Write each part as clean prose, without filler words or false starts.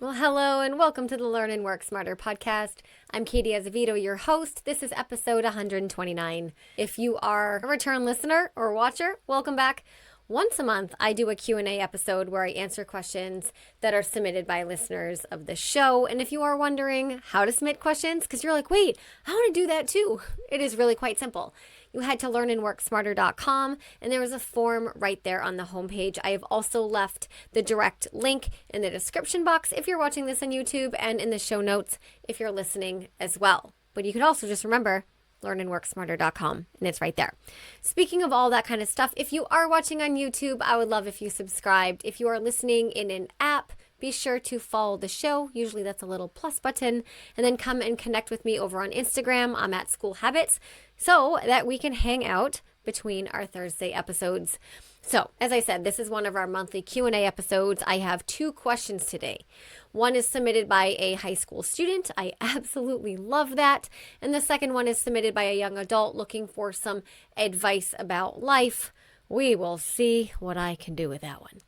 Well, hello and welcome to the Learn and Work Smarter podcast. I'm Katie Azevedo, your host. This is episode 129. If you are a return listener or watcher, welcome back. Once a month, I do a Q&A episode where I answer questions that are submitted by listeners of the show. And if you are wondering how to submit questions, because you're like, wait, I want to do that too. It is really quite simple. You head to learnandworksmarter.com and there is a form right there on the homepage. I have also left the direct link in the description box if you're watching this on YouTube and in the show notes if you're listening as well. But you can also just remember learnandworksmarter.com, and it's right there. Speaking of all that kind of stuff, if you are watching on YouTube, I would love if you subscribed. If you are listening in an app, be sure to follow the show. Usually that's a little plus button, and then come and connect with me over on Instagram. I'm at School Habits, so that we can hang out between our Thursday episodes. So, as I said, this is one of our monthly Q&A episodes. I have 2 questions today. One is submitted by a high school student. I absolutely love that. And the second one is submitted by a young adult looking for some advice about life. We will see what I can do with that one.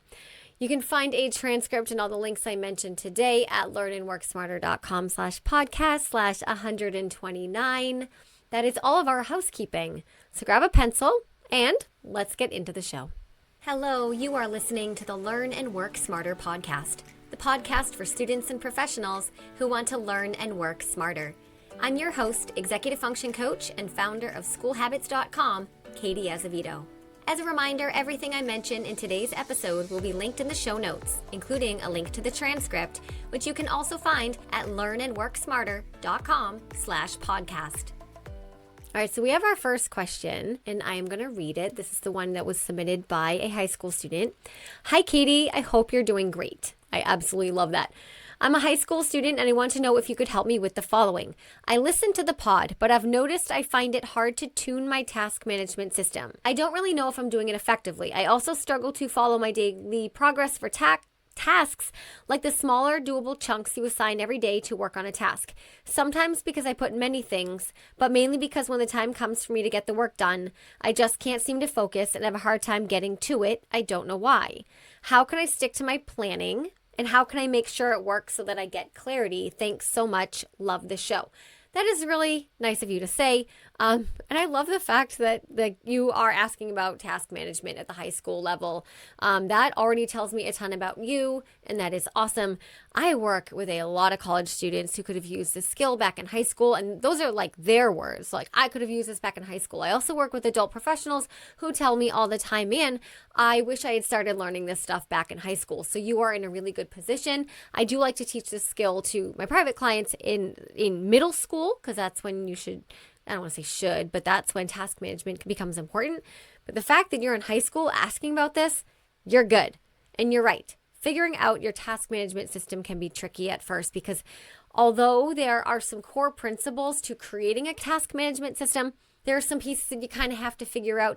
You can find a transcript and all the links I mentioned today at learnandworksmarter.com/podcast/129. That is all of our housekeeping. So grab a pencil and let's get into the show. Hello, you are listening to the Learn and Work Smarter podcast, the podcast for students and professionals who want to learn and work smarter. I'm your host, executive function coach, and founder of schoolhabits.com, Katie Azevedo. As a reminder, everything I mention in today's episode will be linked in the show notes, including a link to the transcript, which you can also find at learnandworksmarter.com/podcast. All right, so we have our first question, and I am going to read it. This is the one that was submitted by a high school student. Hi, Katie. I hope you're doing great. I absolutely love that. I'm a high school student, and I want to know if you could help me with the following. I listen to the pod, but I've noticed I find it hard to tune my task management system. I don't really know if I'm doing it effectively. I also struggle to follow my daily progress for tasks, like the smaller doable chunks you assign every day to work on a task. Sometimes because I put many things, but mainly because when the time comes for me to get the work done, I just can't seem to focus and have a hard time getting to it. I don't know why. How can I stick to my planning? And how can I make sure it works so that I get clarity? Thanks so much. Love the show. That is really nice of you to say. And I love the fact that you are asking about task management at the high school level. That already tells me a ton about you, and that is awesome. I work with a lot of college students who could have used this skill back in high school, and those are like their words. Like, I could have used this back in high school. I also work with adult professionals who tell me all the time, man, I wish I had started learning this stuff back in high school. So you are in a really good position. I do like to teach this skill to my private clients in middle school, because that's when you should, I don't want to say should, but that's when task management becomes important. But the fact that you're in high school asking about this, you're good. And you're right. Figuring out your task management system can be tricky at first because although there are some core principles to creating a task management system, there are some pieces that you kind of have to figure out,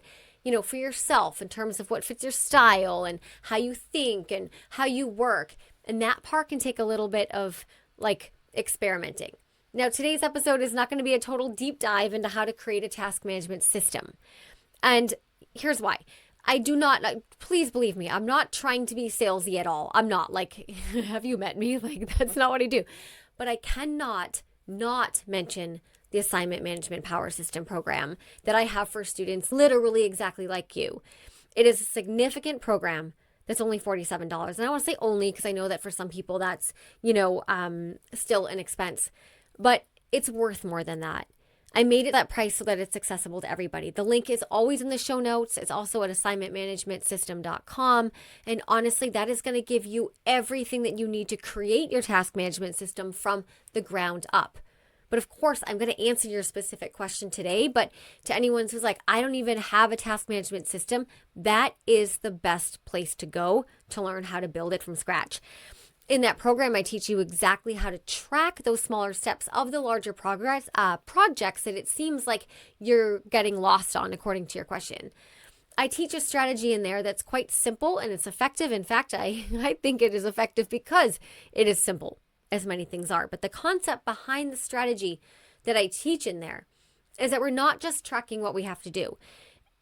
for yourself in terms of what fits your style and how you think and how you work. And that part can take a little bit of experimenting. Now, today's episode is not going to be a total deep dive into how to create a task management system. And here's why. I do not, please believe me, I'm not trying to be salesy at all. I'm not have you met me? That's not what I do. But I cannot not mention the assignment management power system program that I have for students literally exactly like you. It is a significant program that's only $47. And I want to say only because I know that for some people that's, still an expense. But it's worth more than that. I made it that price so that it's accessible to everybody. The link is always in the show notes. It's also at assignmentmanagementsystem.com. And honestly, that is going to give you everything that you need to create your task management system from the ground up. But of course, I'm going to answer your specific question today. But to anyone who's like, I don't even have a task management system, that is the best place to go to learn how to build it from scratch. In that program, I teach you exactly how to track those smaller steps of the larger projects that it seems like you're getting lost on, according to your question. I teach a strategy in there that's quite simple and it's effective. In fact, I think it is effective because it is simple, as many things are. But the concept behind the strategy that I teach in there is that we're not just tracking what we have to do.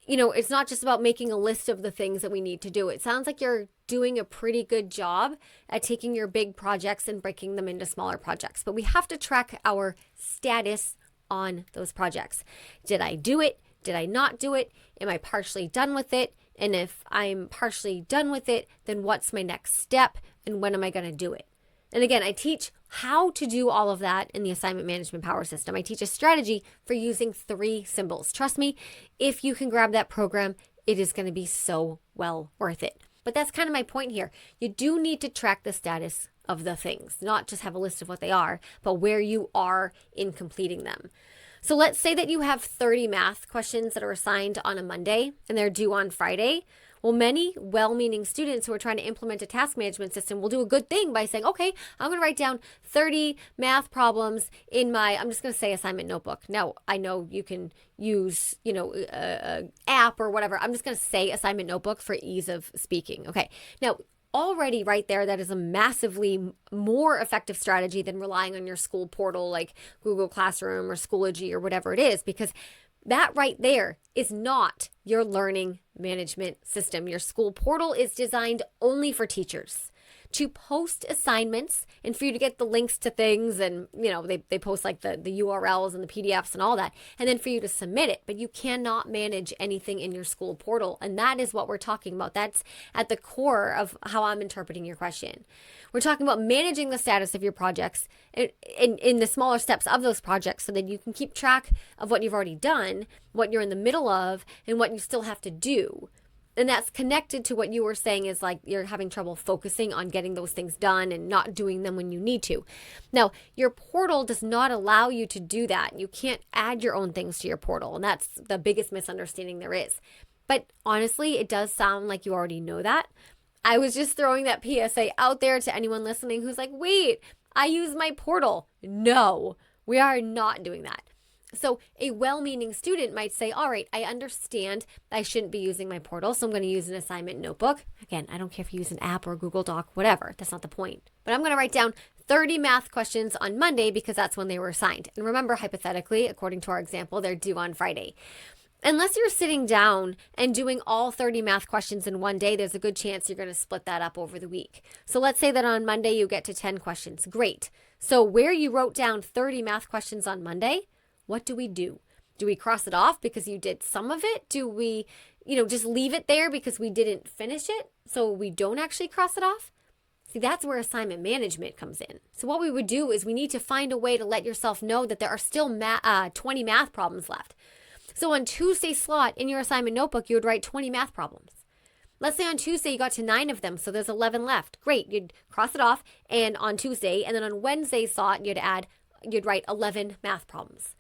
it's not just about making a list of the things that we need to do. It sounds like you're doing a pretty good job at taking your big projects and breaking them into smaller projects. But we have to track our status on those projects. Did I do it? Did I not do it? Am I partially done with it? And if I'm partially done with it, then what's my next step? And when am I going to do it? And again, I teach how to do all of that in the assignment management power system. I teach a strategy for using 3 symbols. Trust me, if you can grab that program, it is going to be so well worth it. But that's kind of my point here. You do need to track the status of the things, not just have a list of what they are, but where you are in completing them. So let's say that you have 30 math questions that are assigned on a Monday and they're due on Friday. Well, many well-meaning students who are trying to implement a task management system will do a good thing by saying, okay, I'm going to write down 30 math problems in my, I'm just going to say assignment notebook. Now, I know you can use, a app or whatever. I'm just going to say assignment notebook for ease of speaking. Okay. Now, already right there, that is a massively more effective strategy than relying on your school portal like Google Classroom or Schoology or whatever it is, because that right there is not your learning management system. Your school portal is designed only for teachers to post assignments and for you to get the links to things, and they post like the URLs and the PDFs and all that, and then for you to submit it. But you cannot manage anything in your school portal, and that is what we're talking about. That's at the core of how I'm interpreting your question. We're talking about managing the status of your projects in the smaller steps of those projects so that you can keep track of what you've already done, what you're in the middle of, and what you still have to do. And that's connected to what you were saying is like you're having trouble focusing on getting those things done and not doing them when you need to. Now, your portal does not allow you to do that. You can't add your own things to your portal. And that's the biggest misunderstanding there is. But honestly, it does sound like you already know that. I was just throwing that PSA out there to anyone listening who's like, wait, I use my portal. No, we are not doing that. So a well-meaning student might say, all right, I understand I shouldn't be using my portal, so I'm going to use an assignment notebook. Again, I don't care if you use an app or a Google Doc, whatever. That's not the point. But I'm going to write down 30 math questions on Monday because that's when they were assigned. And remember, hypothetically, according to our example, they're due on Friday. Unless you're sitting down and doing all 30 math questions in one day, there's a good chance you're going to split that up over the week. So let's say that on Monday you get to 10 questions. Great. So where you wrote down 30 math questions on Monday, what do we do? Do we cross it off because you did some of it? Do we, just leave it there because we didn't finish it so we don't actually cross it off? See, that's where assignment management comes in. So what we would do is we need to find a way to let yourself know that there are still 20 math problems left. So on Tuesday's slot in your assignment notebook, you would write 20 math problems. Let's say on Tuesday you got to 9 of them, so there's 11 left. Great, you'd cross it off and on Tuesday, and then on Wednesday's slot, you'd write 11 math problems.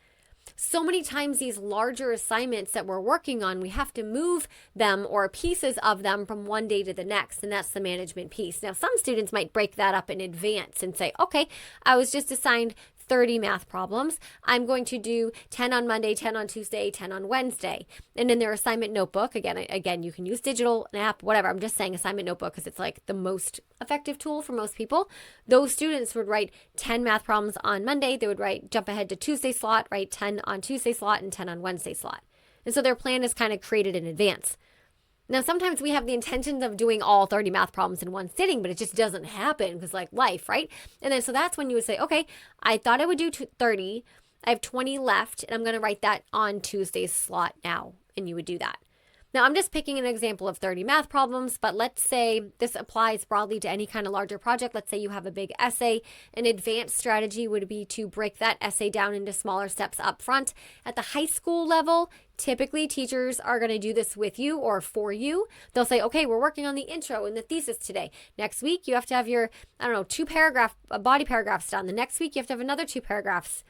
So many times these larger assignments that we're working on, we have to move them or pieces of them from one day to the next, and that's the management piece. Now, some students might break that up in advance and say, okay, I was just assigned 30 math problems. I'm going to do 10 on Monday, 10 on Tuesday, 10 on Wednesday. And in their assignment notebook, again, you can use digital, an app, whatever. I'm just saying assignment notebook because it's like the most effective tool for most people. Those students would write 10 math problems on Monday. They would jump ahead to Tuesday slot, write 10 on Tuesday slot and 10 on Wednesday slot. And so their plan is kind of created in advance. Now, sometimes we have the intentions of doing all 30 math problems in one sitting, but it just doesn't happen because life, right? And then so that's when you would say, okay, I thought I would do 30. I have 20 left, and I'm going to write that on Tuesday's slot now. And you would do that. Now, I'm just picking an example of 30 math problems, but let's say this applies broadly to any kind of larger project. Let's say you have a big essay. An advanced strategy would be to break that essay down into smaller steps up front. At the high school level, typically teachers are going to do this with you or for you. They'll say, okay, we're working on the intro and the thesis today. Next week, you have to have your, 2 body paragraphs done. The next week, you have to have another 2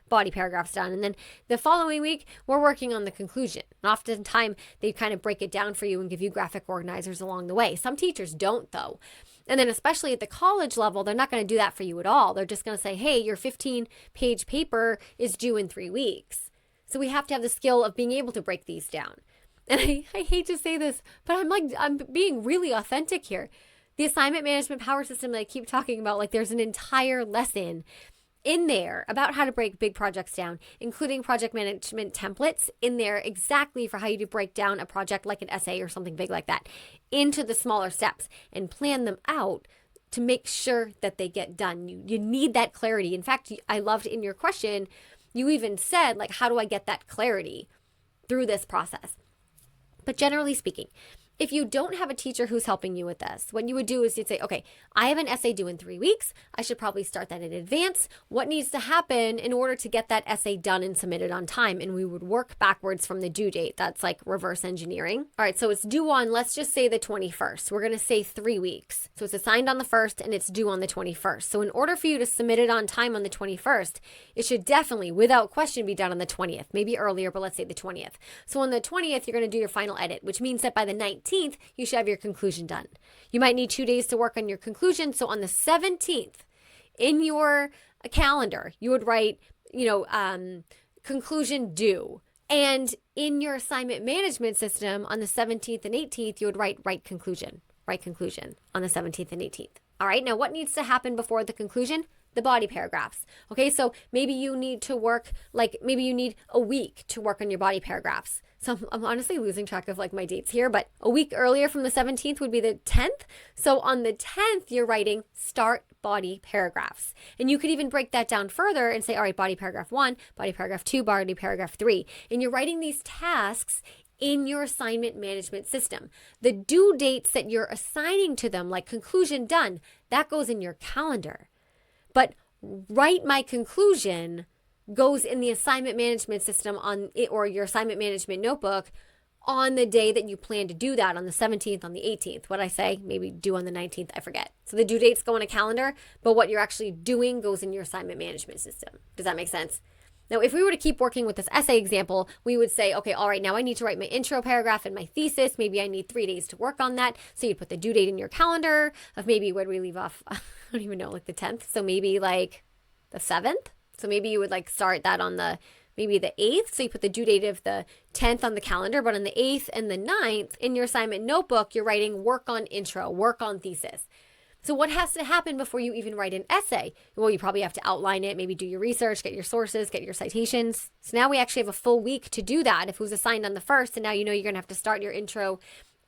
body paragraphs done. And then the following week, we're working on the conclusion. And oftentimes, they kind of break it down for you and give you graphic organizers along the way. Some teachers don't, though. And then especially at the college level, they're not going to do that for you at all. They're just going to say, hey, your 15-page paper is due in 3 weeks. So we have to have the skill of being able to break these down. And I hate to say this, but I'm being really authentic here. The assignment management power system that I keep talking about, there's an entire lesson in there about how to break big projects down, including project management templates in there exactly for how you break down a project like an essay or something big like that into the smaller steps and plan them out to make sure that they get done. You need that clarity. In fact, I loved in your question, you even said, like, how do I get that clarity through this process? But generally speaking, if you don't have a teacher who's helping you with this, what you would do is you'd say, okay, I have an essay due in 3 weeks. I should probably start that in advance. What needs to happen in order to get that essay done and submitted on time? And we would work backwards from the due date. That's like reverse engineering. All right, so it's due on, let's just say the 21st. We're going to say 3 weeks. So it's assigned on the 1st and it's due on the 21st. So in order for you to submit it on time on the 21st, it should definitely, without question, be done on the 20th. Maybe earlier, but let's say the 20th. So on the 20th, you're going to do your final edit, which means that by the 19th, you should have your conclusion done. You might need 2 days to work on your conclusion. So on the 17th, in your calendar, you would write, conclusion due. And in your assignment management system on the 17th and 18th, you would write conclusion on the 17th and 18th. All right. Now, what needs to happen before the conclusion? The body paragraphs. Okay. So maybe you need to work, maybe you need a week to work on your body paragraphs. So I'm honestly losing track of my dates here, but a week earlier from the 17th would be the 10th. So on the 10th, you're writing start body paragraphs. And you could even break that down further and say, all right, body paragraph 1, body paragraph 2, body paragraph 3. And you're writing these tasks in your assignment management system. The due dates that you're assigning to them, like conclusion done, that goes in your calendar. But write my conclusion goes in the assignment management system on it, or your assignment management notebook on the day that you plan to do that, on the 17th, on the 18th. What I say, maybe due on the 19th, I forget. So the due dates go in a calendar, but what you're actually doing goes in your assignment management system. Does that make sense? Now, if we were to keep working with this essay example, we would say, okay, all right, now I need to write my intro paragraph and my thesis. Maybe I need 3 days to work on that. So you put the due date in your calendar of maybe, where do we leave off? I don't even know, the 10th. So maybe the 7th. So maybe you would start that on maybe the 8th. So you put the due date of the 10th on the calendar, but on the 8th and the 9th in your assignment notebook, you're writing work on intro, work on thesis. So what has to happen before you even write an essay? Well, you probably have to outline it, maybe do your research, get your sources, get your citations. So now we actually have a full week to do that if it was assigned on the 1st, and now you're going to have to start your intro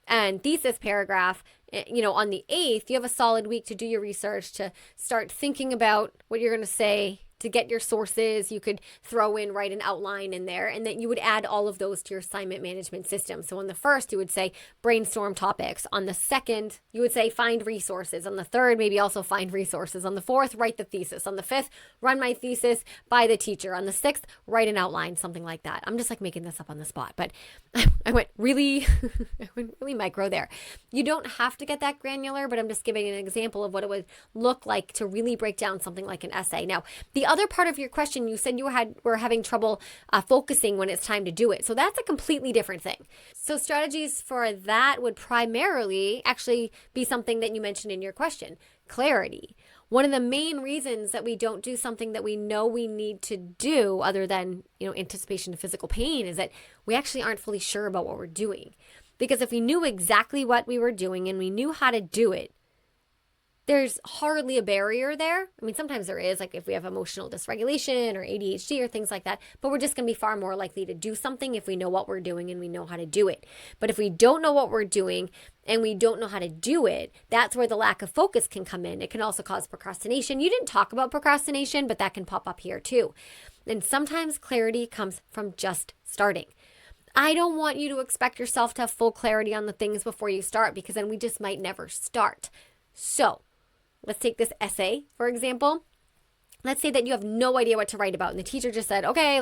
and thesis paragraph, on the 8th. You have a solid week to do your research, to start thinking about what you're going to say, to get your sources. You could write an outline in there, and then you would add all of those to your assignment management system. So on the 1st, you would say brainstorm topics. On the 2nd, you would say find resources. On the 3rd, maybe also find resources. On the 4th, write the thesis. On the 5th, run my thesis by the teacher. On the 6th, write an outline, something like that. I'm just making this up on the spot, but I went really micro there. You don't have to get that granular, but I'm just giving an example of what it would look like to really break down something like an essay. Now, the other part of your question, you said you were having trouble focusing when it's time to do it. So that's a completely different thing. So strategies for that would primarily actually be something that you mentioned in your question: clarity. One of the main reasons that we don't do something that we know we need to do, other than, anticipation of physical pain, is that we actually aren't fully sure about what we're doing. Because if we knew exactly what we were doing and we knew how to do it, there's hardly a barrier there. I mean, sometimes there is, if we have emotional dysregulation or ADHD or things like that, but we're just going to be far more likely to do something if we know what we're doing and we know how to do it. But if we don't know what we're doing and we don't know how to do it, that's where the lack of focus can come in. It can also cause procrastination. You didn't talk about procrastination, but that can pop up here too. And sometimes clarity comes from just starting. I don't want you to expect yourself to have full clarity on the things before you start, because then we just might never start. So let's take this essay, for example. Let's say that you have no idea what to write about, and the teacher just said, okay,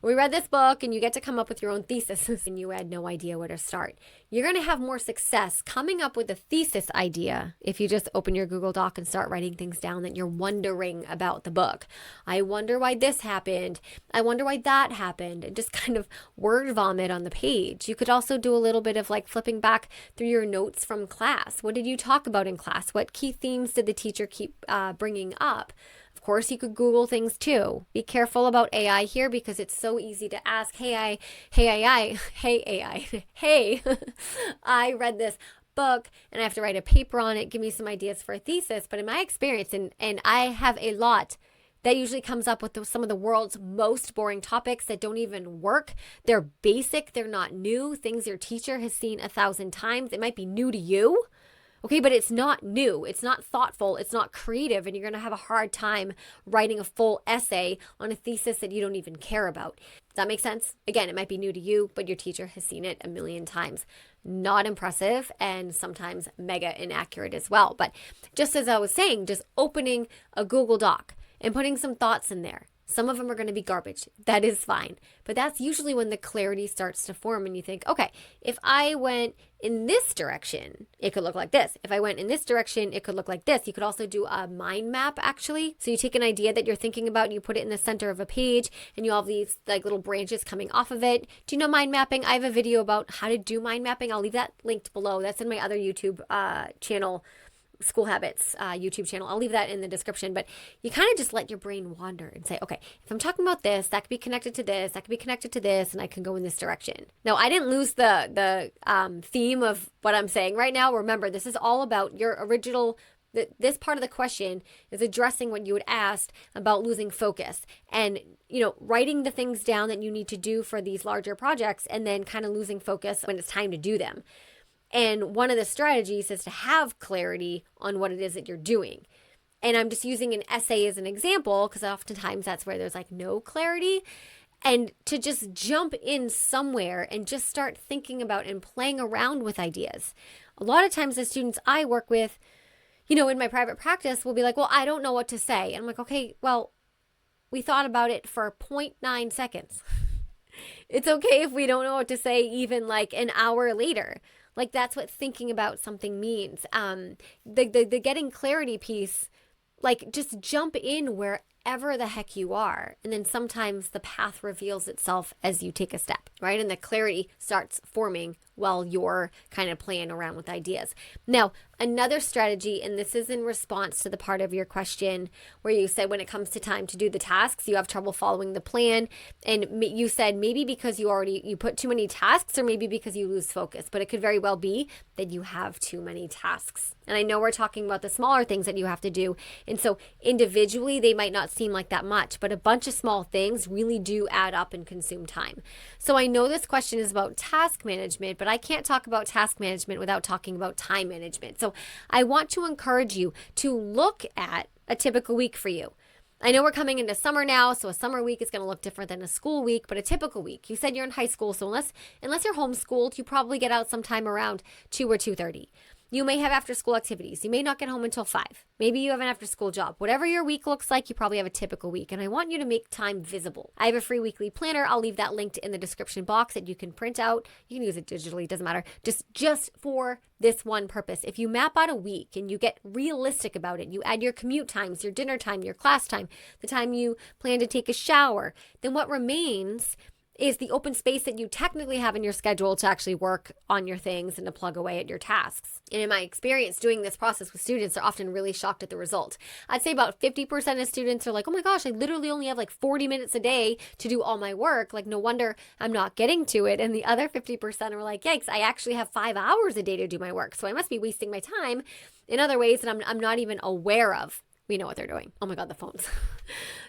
we read this book and you get to come up with your own thesis, and you had no idea where to start. You're going to have more success coming up with a thesis idea if you just open your Google Doc and start writing things down that you're wondering about the book. I wonder why this happened. I wonder why that happened. And just kind of word vomit on the page. You could also do a little bit of flipping back through your notes from class. What did you talk about in class? What key themes did the teacher keep bringing up? Of course, you could Google things too. Be careful about AI here, because it's so easy to ask, hey, I read this book and I have to write a paper on it. Give me some ideas for a thesis. But in my experience, and I have a lot That usually comes up with some of the world's most boring topics that don't even work. They're basic, they're not new, things your teacher has seen 1,000 times. It might be new to you. Okay, but it's not new, it's not thoughtful, it's not creative, and you're gonna have a hard time writing a full essay on a thesis that you don't even care about. Does that make sense? Again, it might be new to you, but your teacher has seen it 1,000,000 times. Not impressive and sometimes mega inaccurate as well. But just as I was saying, just opening a Google Doc and putting some thoughts in there. Some of them are going to be garbage. That is fine. But that's usually when the clarity starts to form and you think, okay, if I went in this direction, it could look like this. If I went in this direction, it could look like this. You could also do a mind map, actually. So you take an idea that you're thinking about, and you put it in the center of a page, and you have these like little branches coming off of it. Do you know mind mapping? I have a video about how to do mind mapping. I'll leave that linked below. That's in my other YouTube channel, School Habits YouTube channel. I'll leave that in the description, but you kind of just let your brain wander and say, okay, if I'm talking about this, that could be connected to this, that could be connected to this, and I can go in this direction. Now, I didn't lose the theme of what I'm saying right now. Remember, this is all about your original. This part of the question is addressing what you had asked about losing focus and, writing the things down that you need to do for these larger projects and then kind of losing focus when it's time to do them. And one of the strategies is to have clarity on what it is that you're doing. And I'm just using an essay as an example because oftentimes that's where there's like no clarity. And to just jump in somewhere and just start thinking about and playing around with ideas. A lot of times the students I work with, in my private practice will be like, well, I don't know what to say. And I'm like, okay, well, we thought about it for 0.9 seconds. It's okay if we don't know what to say even like an hour later. Like that's what thinking about something means. The getting clarity piece, like just jump in wherever the heck you are. And then sometimes the path reveals itself as you take a step, right? And the clarity starts forming while you're kind of playing around with ideas. Now, another strategy, and this is in response to the part of your question where you said when it comes to time to do the tasks, you have trouble following the plan. And you said maybe because you put too many tasks or maybe because you lose focus, but it could very well be that you have too many tasks. And I know we're talking about the smaller things that you have to do. And so individually, they might not seem like that much, but a bunch of small things really do add up and consume time. So I know this question is about task management, but I can't talk about task management without talking about time management. So I want to encourage you to look at a typical week for you. I know we're coming into summer now, so a summer week is going to look different than a school week, but a typical week. You said you're in high school, so unless you're homeschooled, you probably get out sometime around 2 or 2:30. You may have after school activities. You may not get home until 5. Maybe you have an after school job. Whatever your week looks like, you probably have a typical week. And I want you to make time visible. I have a free weekly planner. I'll leave that linked in the description box that you can print out. You can use it digitally, doesn't matter. Just for this one purpose. If you map out a week and you get realistic about it, you add your commute times, your dinner time, your class time, the time you plan to take a shower, then what remains is the open space that you technically have in your schedule to actually work on your things and to plug away at your tasks. And in my experience doing this process with students, they're often really shocked at the result. I'd say about 50% of students are like, oh my gosh, I literally only have like 40 minutes a day to do all my work. Like, no wonder I'm not getting to it. And the other 50% are like, yikes, I actually have 5 hours a day to do my work. So I must be wasting my time in other ways that I'm not even aware of. We know what they're doing. Oh my God, the phones.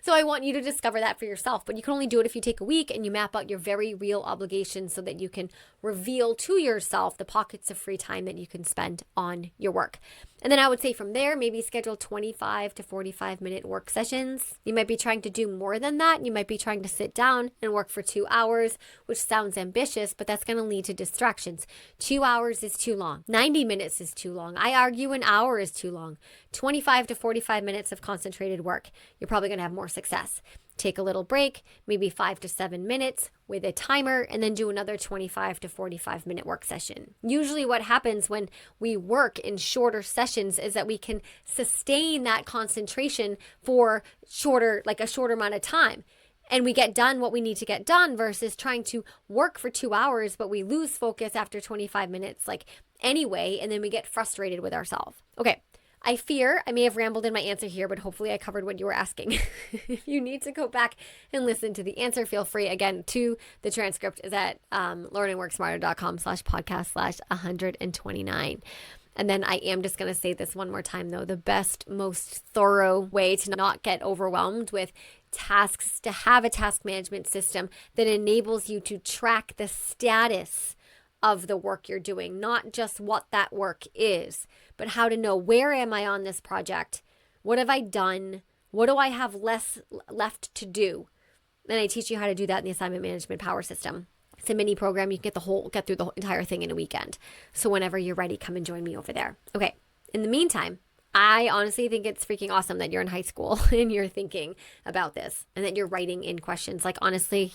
So I want you to discover that for yourself, but you can only do it if you take a week and you map out your very real obligations so that you can reveal to yourself the pockets of free time that you can spend on your work. And then I would say from there, maybe schedule 25 to 45 minute work sessions. You might be trying to do more than that. You might be trying to sit down and work for 2 hours, which sounds ambitious, but that's going to lead to distractions. 2 hours is too long. 90 minutes is too long. I argue an hour is too long. 25 to 45 minutes of concentrated work. You're probably going to have more success. Take a little break, maybe 5 to 7 minutes with a timer, and then do another 25 to 45 minute work session. Usually what happens when we work in shorter sessions is that we can sustain that concentration for a shorter amount of time. And we get done what we need to get done versus trying to work for 2 hours, but we lose focus after 25 minutes anyway, and then we get frustrated with ourselves. Okay. I fear I may have rambled in my answer here, but hopefully I covered what you were asking. If you need to go back and listen to the answer, feel free. Again, to the transcript is at learnandworksmarter.com/podcast/129. And then I am just going to say this one more time though. The best, most thorough way to not get overwhelmed with tasks, to have a task management system that enables you to track the status of the work you're doing, not just what that work is, but how to know, where am I on this project? What have I done? What do I have left to do? And I teach you how to do that in the Assignment Management Power System. It's a mini program. You can get through the entire thing in a weekend. So whenever you're ready, come and join me over there. Okay. In the meantime, I honestly think it's freaking awesome that you're in high school and you're thinking about this and that you're writing in questions. Like, honestly,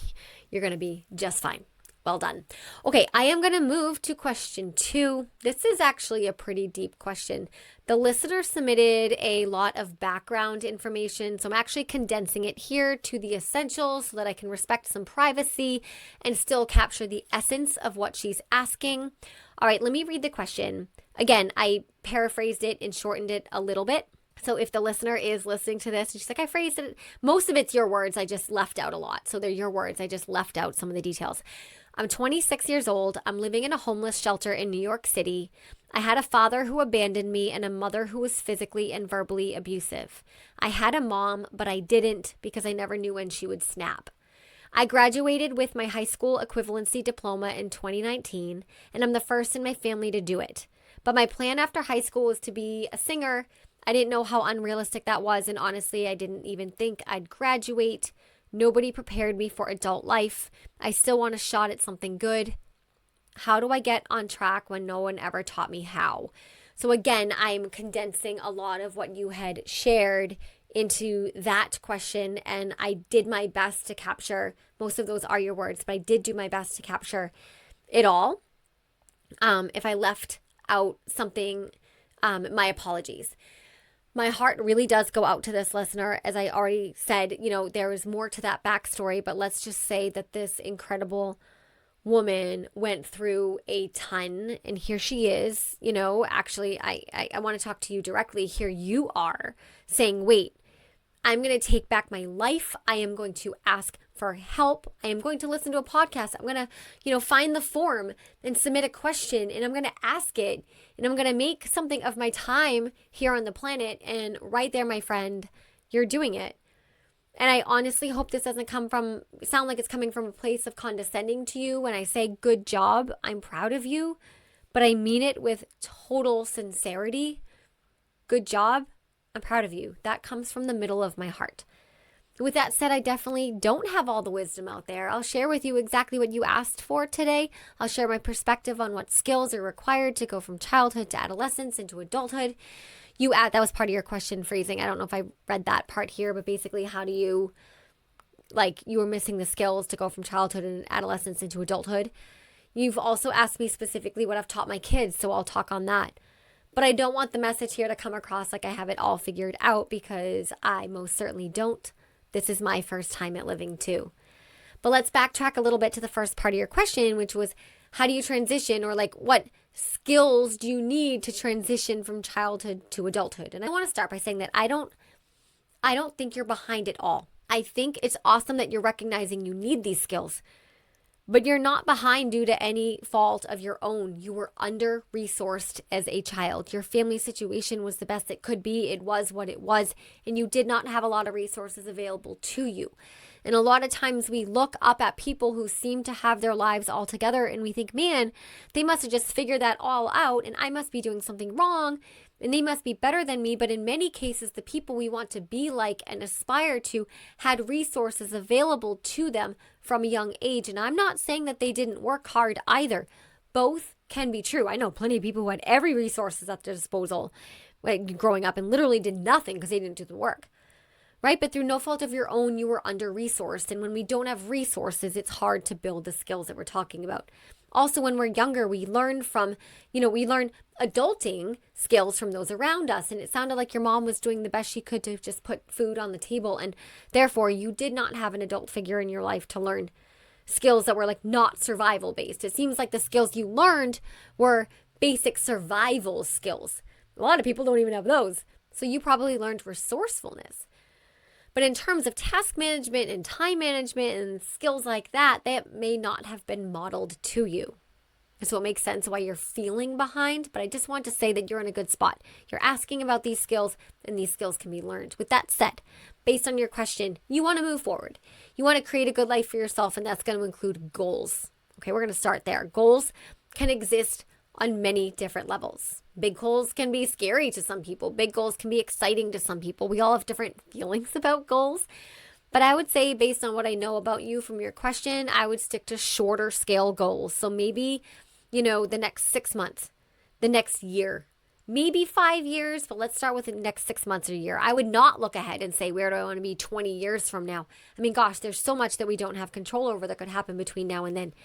you're going to be just fine. Well done. Okay, I am going to move to question 2. This is actually a pretty deep question. The listener submitted a lot of background information, so I'm actually condensing it here to the essentials so that I can respect some privacy and still capture the essence of what she's asking. All right, let me read the question. Again, I paraphrased it and shortened it a little bit. So if the listener is listening to this and she's like, I phrased it, most of it's your words, I just left out a lot. So they're your words, I just left out some of the details. I'm 26 years old. I'm living in a homeless shelter in New York City. I had a father who abandoned me and a mother who was physically and verbally abusive. I had a mom, but I didn't because I never knew when she would snap. I graduated with my high school equivalency diploma in 2019, and I'm the first in my family to do it. But my plan after high school was to be a singer. I didn't know how unrealistic that was, and honestly, I didn't even think I'd graduate. Nobody prepared me for adult life. I still want a shot at something good. How do I get on track when no one ever taught me how? So again, I'm condensing a lot of what you had shared into that question, and I did my best to capture, most of those are your words, but I did do my best to capture it all. If I left out something, my apologies. My heart really does go out to this listener. As I already said, there is more to that backstory, but let's just say that this incredible woman went through a ton, and here she is. Actually, I want to talk to you directly. Here you are saying, wait, I'm going to take back my life. I am going to ask for help. I am going to listen to a podcast. I'm going to, find the form and submit a question, and I'm going to ask it, and I'm going to make something of my time here on the planet. And right there, my friend, you're doing it. And I honestly hope this doesn't sound like it's coming from a place of condescending to you. When I say good job, I'm proud of you, but I mean it with total sincerity. Good job. I'm proud of you. That comes from the middle of my heart. With that said, I definitely don't have all the wisdom out there. I'll share with you exactly what you asked for today. I'll share my perspective on what skills are required to go from childhood to adolescence into adulthood. That was part of your question phrasing. I don't know if I read that part here, but basically how do you were missing the skills to go from childhood and adolescence into adulthood. You've also asked me specifically what I've taught my kids, so I'll talk on that. But I don't want the message here to come across like I have it all figured out, because I most certainly don't. This is my first time at living too. But let's backtrack a little bit to the first part of your question, which was, how do you transition, or what skills do you need to transition from childhood to adulthood? And I want to start by saying that I don't think you're behind it all. I think it's awesome that you're recognizing you need these skills. But you're not behind due to any fault of your own. You were under-resourced as a child. Your family situation was the best it could be. It was what it was. And you did not have a lot of resources available to you. And a lot of times we look up at people who seem to have their lives all together and we think, man, they must have just figured that all out and I must be doing something wrong and they must be better than me. But in many cases, the people we want to be like and aspire to had resources available to them from a young age. And I'm not saying that they didn't work hard either. Both can be true. I know plenty of people who had every resources at their disposal growing up and literally did nothing because they didn't do the work. Right? But through no fault of your own, you were under-resourced. And when we don't have resources, it's hard to build the skills that we're talking about. Also, when we're younger, we learn adulting skills from those around us. And it sounded like your mom was doing the best she could to just put food on the table. And therefore, you did not have an adult figure in your life to learn skills that were not survival based. It seems like the skills you learned were basic survival skills. A lot of people don't even have those. So you probably learned resourcefulness. But in terms of task management and time management and skills like that, may not have been modeled to you. So it makes sense why you're feeling behind, but I just want to say that you're in a good spot. You're asking about these skills, and these skills can be learned. With that said, based on your question, you want to move forward. You want to create a good life for yourself, and that's going to include goals. Okay, we're going to start there. Goals can exist on many different levels. Big goals can be scary to some people. Big goals can be exciting to some people. We all have different feelings about goals. But I would say, based on what I know about you from your question, I would stick to shorter scale goals. So maybe, the next 6 months, the next year, maybe 5 years, but let's start with the next 6 months or a year. I would not look ahead and say, where do I want to be 20 years from now? I mean, gosh, there's so much that we don't have control over that could happen between now and then.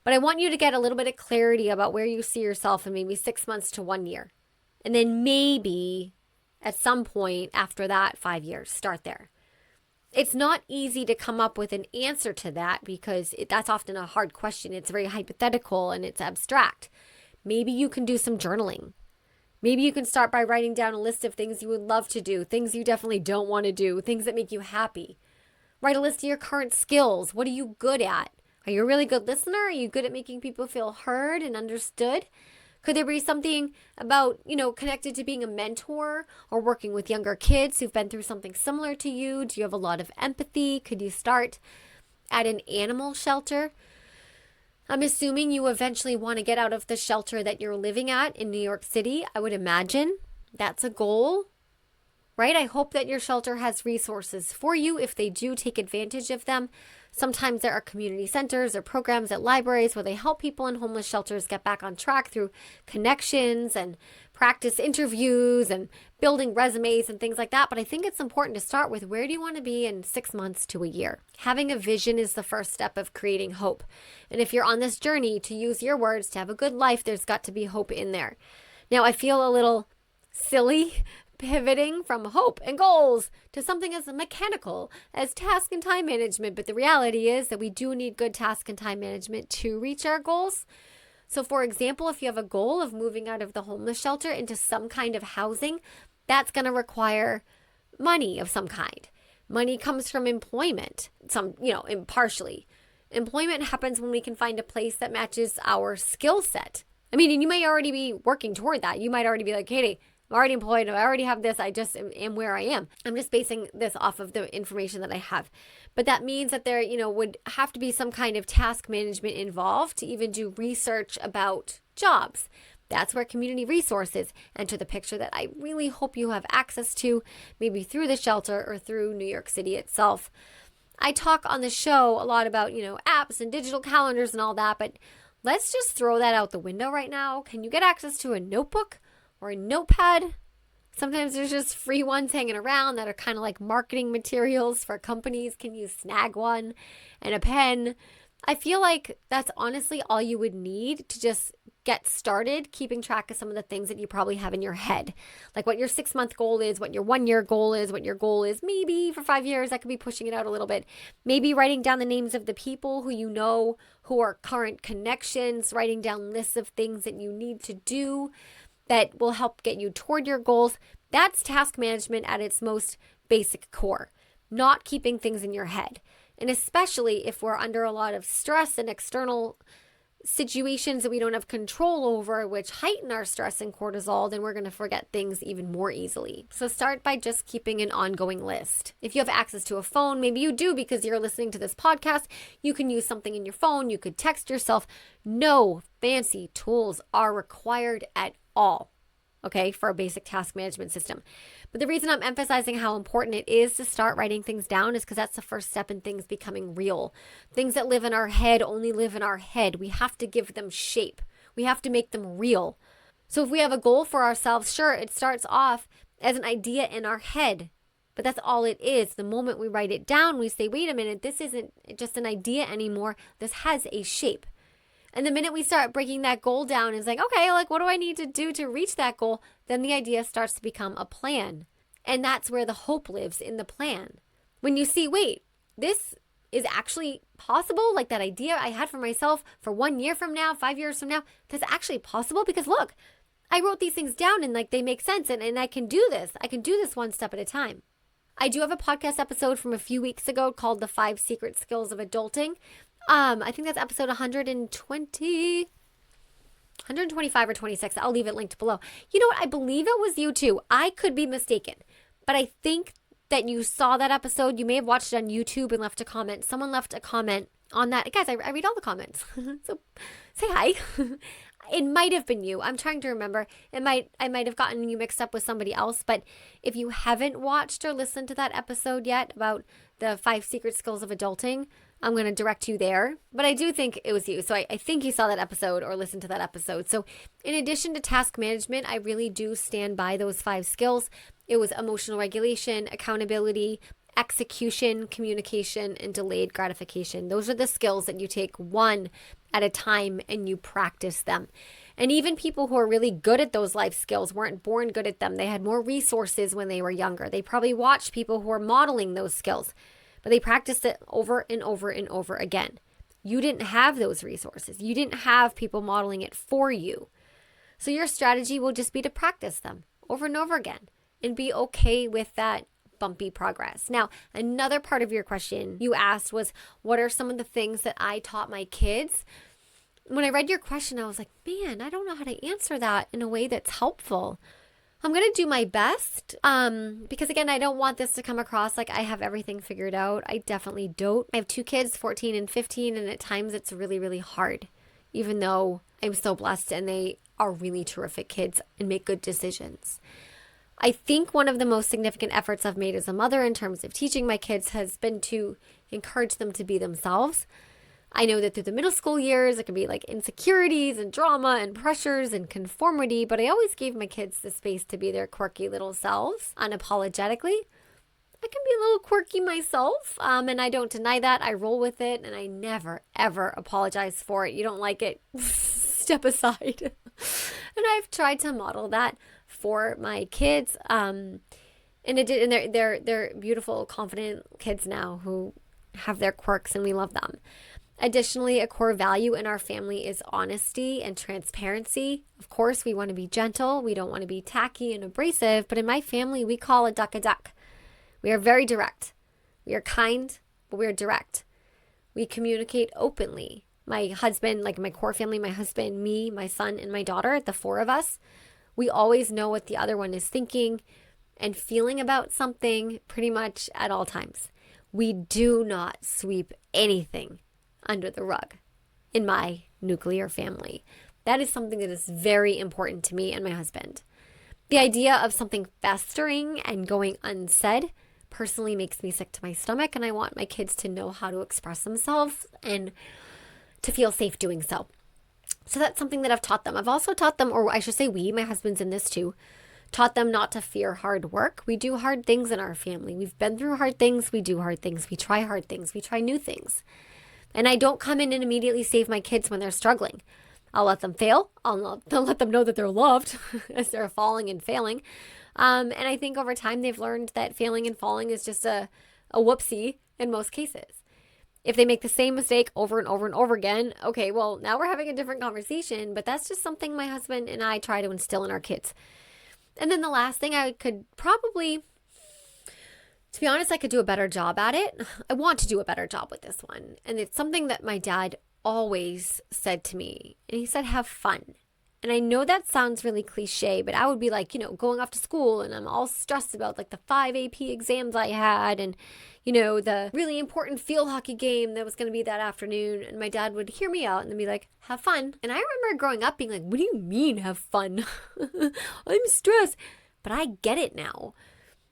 But I want you to get a little bit of clarity about where you see yourself in maybe 6 months to 1 year. And then maybe at some point after that, 5 years, start there. It's not easy to come up with an answer to that because that's often a hard question. It's very hypothetical and it's abstract. Maybe you can do some journaling. Maybe you can start by writing down a list of things you would love to do, things you definitely don't want to do, things that make you happy. Write a list of your current skills. What are you good at? Are you a really good listener? Are you good at making people feel heard and understood? Could there be something about, connected to being a mentor or working with younger kids who've been through something similar to you? Do you have a lot of empathy? Could you start at an animal shelter? I'm assuming you eventually want to get out of the shelter that you're living at in New York City. I would imagine that's a goal, right? I hope that your shelter has resources for you if they do take advantage of them. Sometimes there are community centers or programs at libraries where they help people in homeless shelters get back on track through connections and practice interviews and building resumes and things like that. But I think it's important to start with, where do you want to be in 6 months to a year? Having a vision is the first step of creating hope. And if you're on this journey, to use your words, to have a good life, there's got to be hope in there. Now, I feel a little silly pivoting from hope and goals to something as mechanical as task and time management. But the reality is that we do need good task and time management to reach our goals. So for example, if you have a goal of moving out of the homeless shelter into some kind of housing, that's going to require money of some kind. Money comes from employment, impartially. Employment happens when we can find a place that matches our skill set. I mean, and you may already be working toward that. You might already be like, Katie, I'm already employed. I already have this. I just am where I am. I'm just basing this off of the information that I have. But that means that there, would have to be some kind of task management involved to even do research about jobs. That's where community resources enter the picture that I really hope you have access to, maybe through the shelter or through New York City itself. I talk on the show a lot about, apps and digital calendars and all that, but let's just throw that out the window right now. Can you get access to a notebook or a notepad? Sometimes there's just free ones hanging around that are kind of like marketing materials for companies. Can you snag one and a pen? I feel like that's honestly all you would need to just get started keeping track of some of the things that you probably have in your head. Like what your 6-month goal is, what your 1-year goal is, what your goal is maybe for 5 years. That could be pushing it out a little bit. Maybe writing down the names of the people who are current connections, writing down lists of things that you need to do that will help get you toward your goals. That's task management at its most basic core, not keeping things in your head. And especially if we're under a lot of stress and external situations that we don't have control over, which heighten our stress and cortisol, then we're going to forget things even more easily. So start by just keeping an ongoing list. If you have access to a phone, maybe you do because you're listening to this podcast, you can use something in your phone. You could text yourself. No fancy tools are required at all, okay, for a basic task management system. But the reason I'm emphasizing how important it is to start writing things down is because that's the first step in things becoming real. Things that live in our head only live in our head. We have to give them shape. We have to make them real. So if we have a goal for ourselves, sure, it starts off as an idea in our head, but that's all it is. The moment we write it down, we say, wait a minute, this isn't just an idea anymore. This has a shape. And the minute we start breaking that goal down, it's like, okay, like what do I need to do to reach that goal? Then the idea starts to become a plan. And that's where the hope lives, in the plan. When you see, wait, this is actually possible, like that idea I had for myself for 1 year from now, 5 years from now, that's actually possible because look, I wrote these things down and like they make sense and I can do this. I can do this one step at a time. I do have a podcast episode from a few weeks ago called The 5 Secret Skills of Adulting. I think that's episode 120. 125 or 26. I'll leave it linked below. You know what? I believe it was you too. I could be mistaken, but I think that you saw that episode. You may have watched it on YouTube and left a comment. Someone left a comment on that. Guys, I read all the comments. So say hi. It might have been you. I'm trying to remember. I might have gotten you mixed up with somebody else, but if you haven't watched or listened to that episode yet about the 5 secret skills of adulting, I'm going to direct you there. But I do think it was you. So I think you saw that episode or listened to that episode. So in addition to task management, I really do stand by those 5 skills. It was emotional regulation, accountability, execution, communication, and delayed gratification. Those are the skills that you take one at a time and you practice them. And even people who are really good at those life skills weren't born good at them. They had more resources when they were younger. They probably watched people who are modeling those skills, but they practiced it over and over and over again. You didn't have those resources. You didn't have people modeling it for you. So your strategy will just be to practice them over and over again and be okay with that bumpy progress. Now, another part of your question you asked was, what are some of the things that I taught my kids? When I read your question, I was like, man, I don't know how to answer that in a way that's helpful. I'm going to do my best because, again, I don't want this to come across like I have everything figured out. I definitely don't. I have 2 kids, 14 and 15, and at times it's really, really hard, even though I'm so blessed and they are really terrific kids and make good decisions. I think one of the most significant efforts I've made as a mother in terms of teaching my kids has been to encourage them to be themselves. I know that through the middle school years, it can be like insecurities and drama and pressures and conformity, but I always gave my kids the space to be their quirky little selves unapologetically. I can be a little quirky myself, and I don't deny that. I roll with it, and I never, ever apologize for it. You don't like it? Step aside. And I've tried to model that for my kids, and they're beautiful, confident kids now who have their quirks, and we love them. Additionally, a core value in our family is honesty and transparency. Of course, we want to be gentle. We don't want to be tacky and abrasive, but in my family, we call a duck a duck. We are very direct. We are kind, but we are direct. We communicate openly. My husband, like my core family, my husband, me, my son, and my daughter, the 4 of us, we always know what the other one is thinking and feeling about something pretty much at all times. We do not sweep anything under the rug in my nuclear family. That is something that is very important to me and my husband. The idea of something festering and going unsaid personally makes me sick to my stomach, and I want my kids to know how to express themselves and to feel safe doing so. So that's something that I've taught them. I've also taught them, or I should say we, my husband's in this too, taught them not to fear hard work. We do hard things in our family. We've been through hard things. We do hard things. We try hard things. We try new things. And I don't come in and immediately save my kids when they're struggling. I'll let them fail. I'll let them know that they're loved as they're falling and failing. And I think over time they've learned that failing and falling is just a whoopsie in most cases. If they make the same mistake over and over and over again, okay, well, now we're having a different conversation, but that's just something my husband and I try to instill in our kids. And then the last thing I could probably, to be honest, I could do a better job at it. I want to do a better job with this one. And it's something that my dad always said to me. And he said, have fun. And I know that sounds really cliche, but I would be like, going off to school and I'm all stressed about like the 5 AP exams I had and, the really important field hockey game that was going to be that afternoon. And my dad would hear me out and then be like, have fun. And I remember growing up being like, what do you mean have fun? I'm stressed. But I get it now.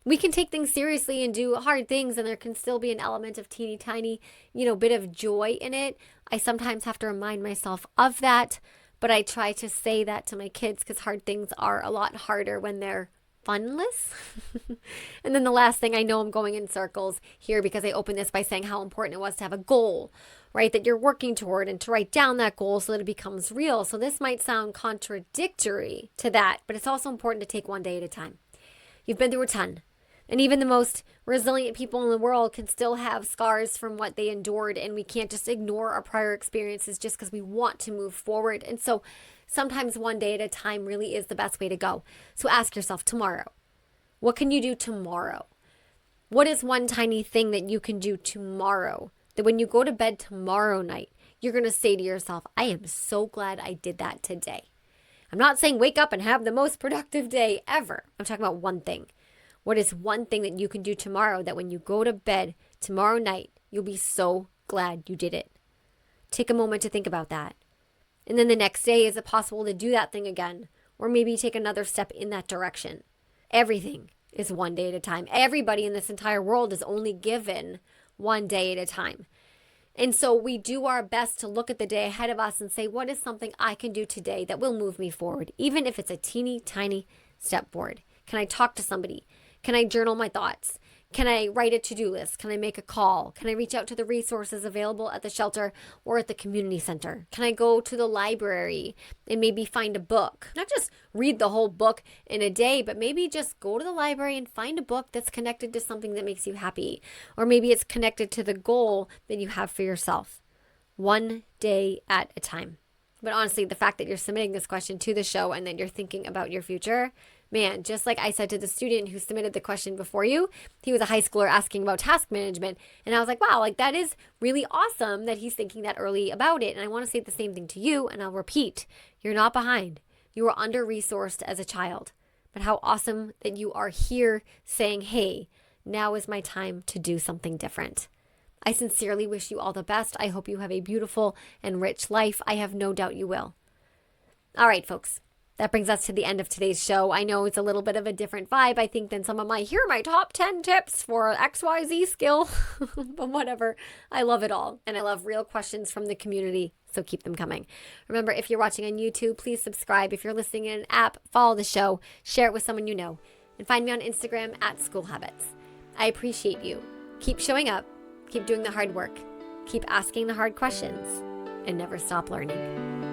We can take things seriously and do hard things, and there can still be an element of teeny tiny, bit of joy in it. I sometimes have to remind myself of that, but I try to say that to my kids because hard things are a lot harder when they're funless. And then the last thing, I know I'm going in circles here because I opened this by saying how important it was to have a goal, right? That you're working toward and to write down that goal so that it becomes real. So this might sound contradictory to that, but it's also important to take one day at a time. You've been through a ton. And even the most resilient people in the world can still have scars from what they endured. And we can't just ignore our prior experiences just because we want to move forward. And so sometimes one day at a time really is the best way to go. So ask yourself tomorrow, what can you do tomorrow? What is one tiny thing that you can do tomorrow that when you go to bed tomorrow night, you're going to say to yourself, I am so glad I did that today. I'm not saying wake up and have the most productive day ever. I'm talking about one thing. What is one thing that you can do tomorrow that when you go to bed tomorrow night, you'll be so glad you did it? Take a moment to think about that. And then the next day, is it possible to do that thing again? Or maybe take another step in that direction? Everything is one day at a time. Everybody in this entire world is only given one day at a time. And so we do our best to look at the day ahead of us and say, what is something I can do today that will move me forward? Even if it's a teeny tiny step forward. Can I talk to somebody? Can I journal my thoughts? Can I write a to-do list? Can I make a call? Can I reach out to the resources available at the shelter or at the community center? Can I go to the library and maybe find a book? Not just read the whole book in a day, but maybe just go to the library and find a book that's connected to something that makes you happy. Or maybe it's connected to the goal that you have for yourself. One day at a time. But honestly, the fact that you're submitting this question to the show and that you're thinking about your future, man, just like I said to the student who submitted the question before you, he was a high schooler asking about task management. And I was like, wow, like that is really awesome that he's thinking that early about it. And I want to say the same thing to you. And I'll repeat, you're not behind. You were under-resourced as a child. But how awesome that you are here saying, hey, now is my time to do something different. I sincerely wish you all the best. I hope you have a beautiful and rich life. I have no doubt you will. All right, folks. That brings us to the end of today's show. I know it's a little bit of a different vibe, I think, than some of my, here are my top 10 tips for XYZ skill. But whatever. I love it all. And I love real questions from the community. So keep them coming. Remember, if you're watching on YouTube, please subscribe. If you're listening in an app, follow the show. Share it with someone you know. And find me on Instagram at School Habits. I appreciate you. Keep showing up. Keep doing the hard work. Keep asking the hard questions. And never stop learning.